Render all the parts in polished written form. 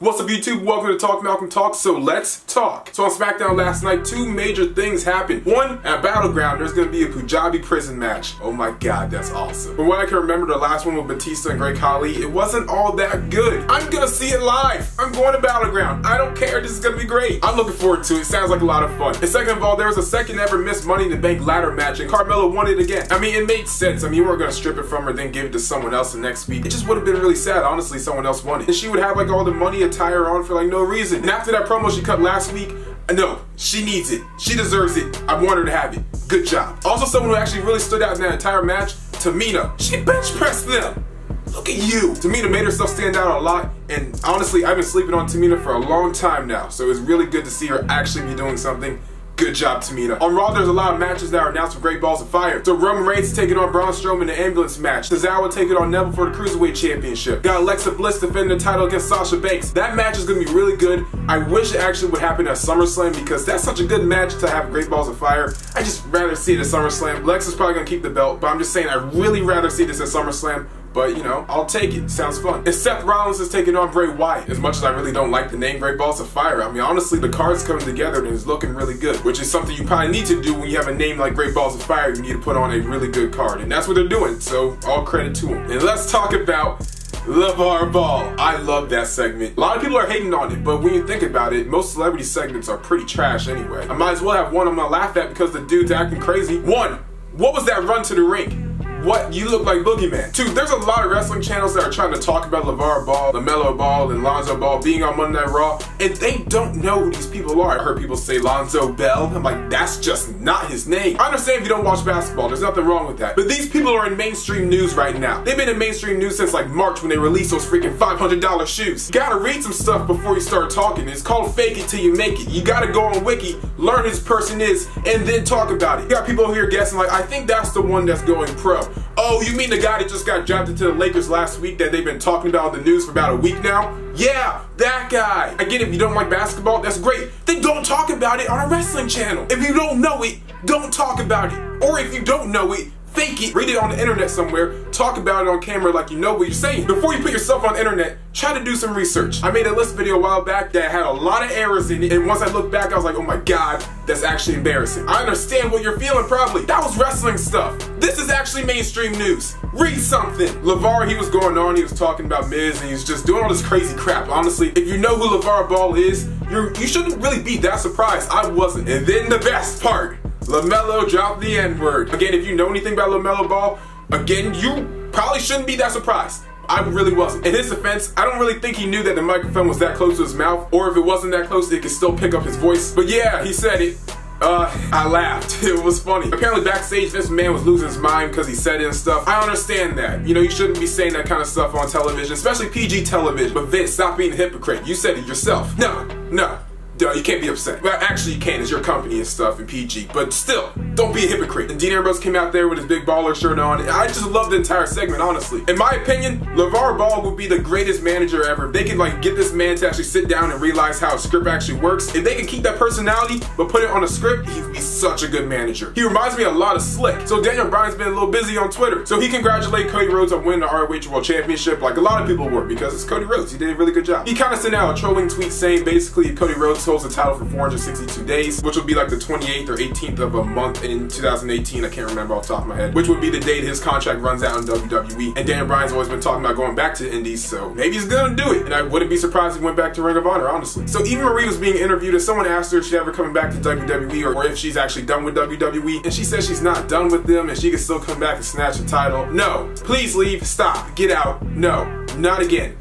What's up YouTube? Welcome to Talk Malcolm Talk, so let's talk. So on SmackDown last night, two major things happened. One, at Battleground, there's going to be a Punjabi prison match. Oh my god, that's awesome. From what I can remember, the last one with Batista and Great Khali, it wasn't all that good. I'm going to see it live. I'm going to Battleground. I don't care, this is going to be great. I'm looking forward to it. Sounds like a lot of fun. And second of all, there was a second ever missed Money in the Bank ladder match and Carmella won it again. I mean, it made sense. I mean, you weren't going to strip it from her then give it to someone else the next week. It just would have been really sad, honestly, someone else won it. And she would have like all the money attire on for like no reason. And after that promo she cut last week, no, she needs it. She deserves it. I want her to have it. Good job. Also, someone who actually really stood out in that entire match, Tamina. She bench pressed them. Look at you. Tamina made herself stand out a lot, and honestly, I've been sleeping on Tamina for a long time now, so it's really good to see her actually be doing something. Good job, Tamina. On Raw, there's a lot of matches that are announced for Great Balls of Fire. So Roman Reigns taking on Braun Strowman in the ambulance match. Tozawa taking on Neville for the Cruiserweight Championship. Got Alexa Bliss defending the title against Sasha Banks. That match is going to be really good. I wish it actually would happen at SummerSlam because that's such a good match to have Great Balls of Fire. I just rather see it at SummerSlam. Alexa's probably going to keep the belt, but I'm just saying I'd really rather see this at SummerSlam. But, you know, I'll take it. Sounds fun. And Seth Rollins is taking on Bray Wyatt. As much as I really don't like the name Great Balls of Fire, I mean, honestly, the card's coming together and it's looking really good, which is something you probably need to do when you have a name like Great Balls of Fire. You need to put on a really good card, and that's what they're doing, so all credit to them. And let's talk about LaVar Ball. I love that segment. A lot of people are hating on it, but when you think about it, most celebrity segments are pretty trash anyway. I might as well have one I'm gonna laugh at because the dude's acting crazy. One, what was that run to the ring? What? You look like Boogeyman. Two, there's a lot of wrestling channels that are trying to talk about LaVar Ball, LaMelo Ball, and Lonzo Ball being on Monday Night Raw, and they don't know who these people are. I heard people say Lonzo Bell. I'm like, that's just not his name. I understand if you don't watch basketball, there's nothing wrong with that. But these people are in mainstream news right now. They've been in mainstream news since like March when they released those freaking $500 shoes. You gotta read some stuff before you start talking. It's called fake it till you make it. You gotta go on Wiki, learn who this person is, and then talk about it. You got people here guessing like, I think that's the one that's going pro. Oh, you mean the guy that just got drafted to the Lakers last week that they've been talking about in the news for about a week now? Yeah, that guy. I get it, if you don't like basketball, that's great. Then don't talk about it on a wrestling channel. If you don't know it, don't talk about it. Or if you don't know it, fake it, read it on the internet somewhere, talk about it on camera like you know what you're saying. Before you put yourself on the internet, try to do some research. I made a list video a while back that had a lot of errors in it, and once I looked back, I was like, oh my god, that's actually embarrassing. I understand what you're feeling probably. That was wrestling stuff. This is actually mainstream news. Read something. LaVar, he was going on, he was talking about Miz, and he was just doing all this crazy crap. Honestly, if you know who LaVar Ball is, you shouldn't really be that surprised. I wasn't. And then the best part, LaMelo dropped the N-word. Again, if you know anything about LaMelo Ball, again, you probably shouldn't be that surprised. I really wasn't. In his defense, I don't really think he knew that the microphone was that close to his mouth, or if it wasn't that close, it could still pick up his voice. But yeah, he said it. I laughed. It was funny. Apparently backstage, this man was losing his mind because he said it and stuff. I understand that. You know, you shouldn't be saying that kind of stuff on television, especially PG television. But Vince, stop being a hypocrite. You said it yourself. No. You can't be upset. Well, actually you can, it's your company and stuff in PG, but still, don't be a hypocrite. And Dean Ambrose came out there with his big baller shirt on. I just love the entire segment, honestly. In my opinion, LaVar Ball would be the greatest manager ever. If they could like get this man to actually sit down and realize how a script actually works, if they can keep that personality but put it on a script, he would be such a good manager. He reminds me a lot of Slick. So Daniel Bryan's been a little busy on Twitter. So he congratulated Cody Rhodes on winning the ROH World Championship like a lot of people were because it's Cody Rhodes. He did a really good job. He kind of sent out a trolling tweet saying basically if Cody Rhodes holds the title for 462 days, which will be like the 28th or 18th of a month in 2018. I can't remember off the top of my head, which would be the date his contract runs out in WWE. And Daniel Bryan's always been talking about going back to the Indies, so maybe he's gonna do it. And I wouldn't be surprised if he went back to Ring of Honor, honestly. So Eva Marie was being interviewed and someone asked her if she's ever coming back to WWE or if she's actually done with WWE. And she says she's not done with them and she can still come back and snatch the title. No, please leave, stop, get out. No, not again.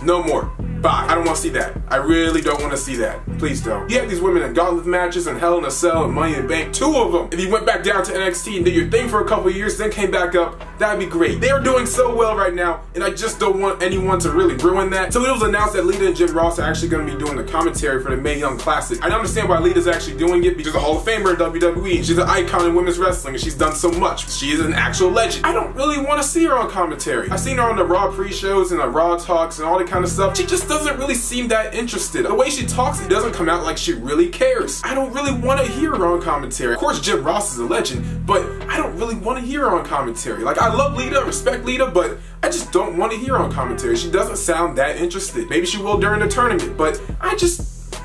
No more. Bye. I don't want to see that. I really don't want to see that. Please don't. You have these women in gauntlet matches and Hell in a Cell and Money in the Bank. 2 of them. If you went back down to NXT and did your thing for a couple of years, then came back up, that'd be great. They are doing so well right now, and I just don't want anyone to really ruin that. So it was announced that Lita and Jim Ross are actually going to be doing the commentary for the Mae Young Classic. I understand why Lita's actually doing it because she's a Hall of Famer in WWE. She's an icon in women's wrestling, and she's done so much. She is an actual legend. I don't really want to see her on commentary. I've seen her on the Raw pre-show shows and like Raw talks and all that kind of stuff, she just doesn't really seem that interested. The way she talks, it doesn't come out like she really cares. I don't really want to hear her on commentary. Of course, Jim Ross is a legend, but I don't really want to hear her on commentary. Like, I love Lita, respect Lita, but I just don't want to hear her on commentary. She doesn't sound that interested. Maybe she will during the tournament, but I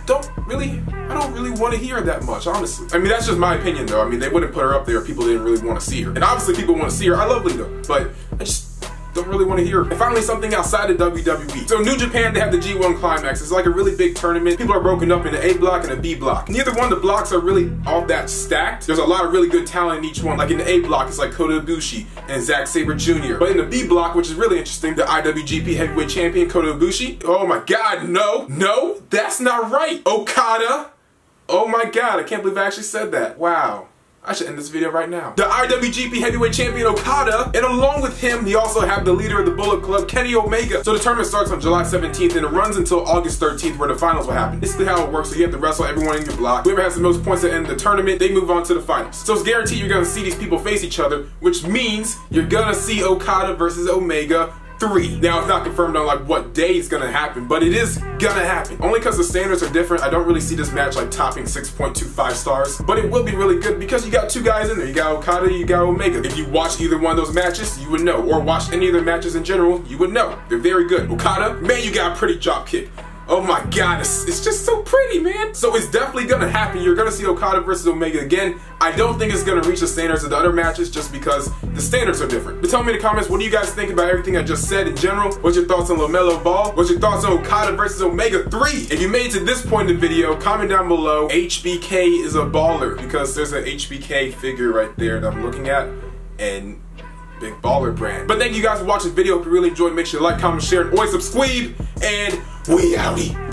don't really want to hear her that much, honestly. I mean, that's just my opinion, though. I mean, they wouldn't put her up there if people didn't really want to see her. And obviously, people want to see her. I love Lita, but I just don't really want to hear her. And finally, something outside of WWE. So New Japan, they have the G1 Climax. It's like a really big tournament. People are broken up in an A block and a B block. Neither one of the blocks are really all that stacked. There's a lot of really good talent in each one. Like in the A block, it's like Kota Ibushi and Zack Sabre Jr. But in the B block, which is really interesting, the IWGP Heavyweight Champion Kota Ibushi. Oh my God, no, that's not right. Okada. Oh my God, I can't believe I actually said that. Wow. I should end this video right now. The IWGP Heavyweight Champion Okada, and along with him, you also have the leader of the Bullet Club, Kenny Omega. So the tournament starts on July 17th and it runs until August 13th where the finals will happen. Basically how it works, so you have to wrestle everyone in your block. Whoever has the most points at the end of the tournament, they move on to the finals. So it's guaranteed you're gonna see these people face each other, which means you're gonna see Okada versus Omega 3. Now, it's not confirmed on like what day it's gonna happen, but it is gonna happen. Only because the standards are different, I don't really see this match like topping 6.25 stars, but it will be really good because you got two guys in there. You got Okada, you got Omega. If you watch either one of those matches, you would know, or watch any of their matches in general, you would know. They're very good. Okada, man, you got a pretty drop kick. Oh my God, it's just so pretty, man. So it's definitely gonna happen. You're gonna see Okada versus Omega again. I don't think it's gonna reach the standards of the other matches just because the standards are different. But tell me in the comments, what do you guys think about everything I just said in general? What's your thoughts on LaMelo Ball? What's your thoughts on Okada versus Omega 3? If you made it to this point in the video, comment down below. HBK is a baller because there's an HBK figure right there that I'm looking at, and big baller brand. But thank you guys for watching the video. If you really enjoyed, make sure to like, comment, share, and always subscribe. And we outie.